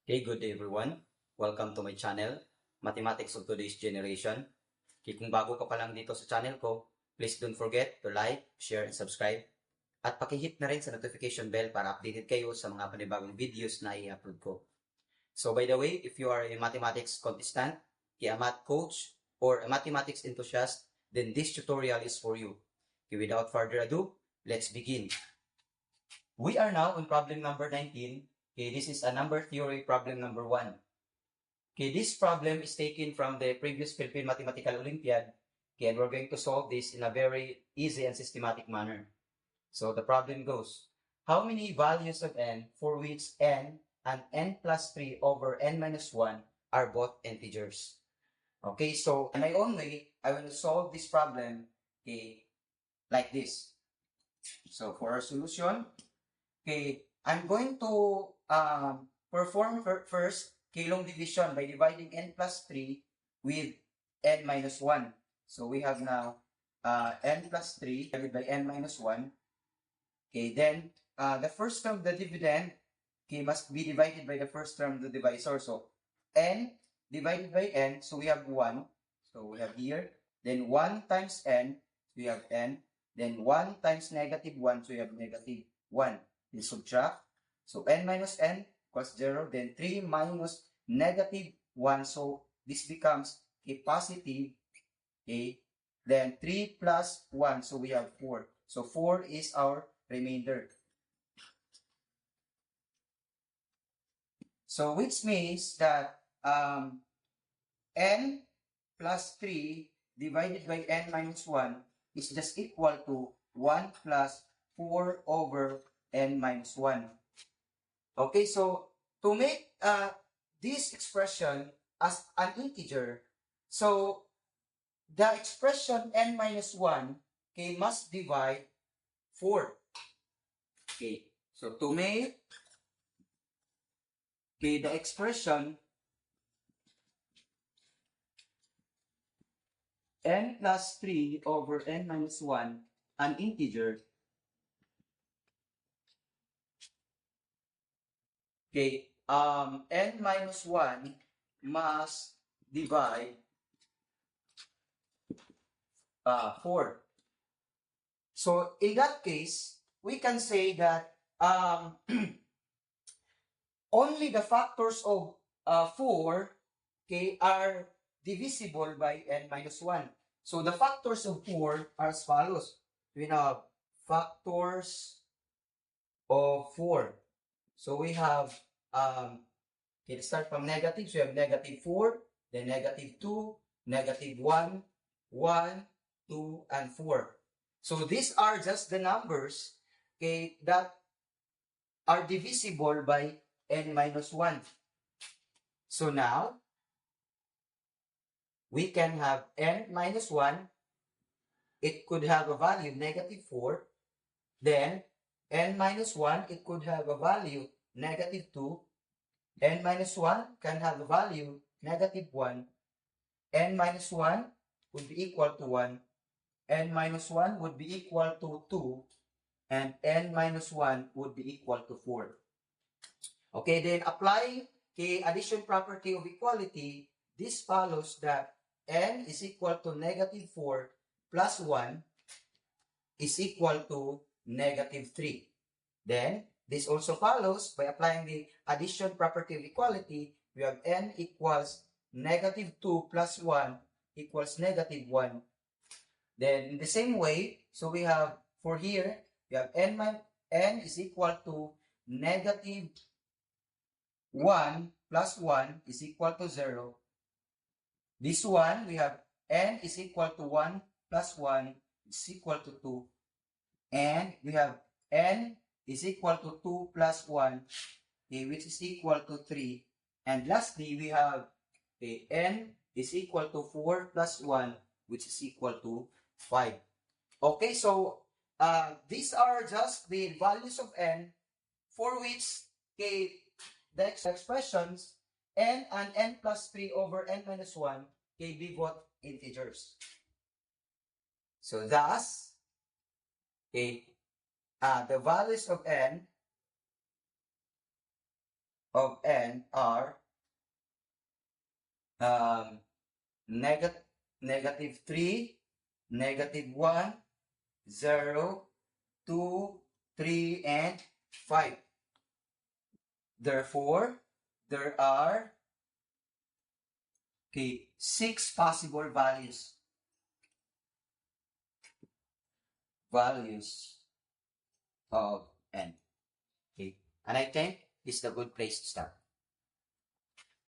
Hey, good day everyone. Welcome to my channel, Mathematics of Today's Generation. Kung bago ka pa lang dito sa channel ko, please don't forget to like, share, and subscribe. At pakihit na rin sa notification bell para updated kayo sa mga panibagong videos na i-upload ko. So by the way, if you are a mathematics contestant, a math coach, or a mathematics enthusiast, then this tutorial is for you. Without further ado, let's begin. We are now on problem number 19. This is a number theory problem number 1. This problem is taken from the previous Philippine Mathematical Olympiad. And we're going to solve this in a very easy and systematic manner. So the problem goes, how many values of n for which n and n plus 3 over n minus 1 are both integers? Okay, so in my own way, I will solve this problem like this. So for our solution, I'm going to perform first long division by dividing n plus 3 with n minus 1. So we have now n plus 3 divided by n minus 1. Then the first term, the dividend, must be divided by the first term, the divisor. So n divided by n, so we have 1. So we have here. Then 1 times n, we have n. Then 1 times negative 1, so we have negative 1. Then subtract. So n minus n equals 0. Then 3 minus negative 1. So this becomes a positive. Then 3 plus 1. So we have 4. So 4 is our remainder. So which means that n plus 3 divided by n minus 1 is just equal to 1 plus 4 over n minus 1. Okay, so to make this expression as an integer, so the expression n minus 1 must divide 4. Okay, so to make the expression n plus 3 over n minus 1 an integer, n minus 1 must divide 4. So in that case, we can say that only the factors of 4 are divisible by n minus 1. So the factors of 4 are as follows. We have factors of 4. So we have, let's start from negative. So we have negative 4, then negative 2, negative 1, 1, 2, and 4. So these are just the numbers that are divisible by n minus 1. So now, we can have n minus 1. It could have a value negative 4. Then, n minus 1, it could have a value negative 2. N minus 1 can have a value negative 1. N minus 1 would be equal to 1. N minus 1 would be equal to 2. And n minus 1 would be equal to 4. Okay, then applying the addition property of equality, this follows that n is equal to negative 4 plus 1 is equal to negative 3. Then, this also follows by applying the addition property of equality, we have n equals negative 2 plus 1 equals negative 1. Then, in the same way, so we have, for here, we have n is equal to negative 1 plus 1 is equal to 0. This one, we have n is equal to 1 plus 1 is equal to 2. And we have n is equal to 2 plus 1, which is equal to 3. And lastly, we have n is equal to 4 plus 1, which is equal to 5. Okay, so these are just the values of n for which the expressions n and n plus 3 over n minus 1 be both integers. So thus, the values of n of n are negative 3, negative 1, 0, 2, 3, and 5. Therefore, there are 6 possible values of n. Okay. And I think this is a good place to start.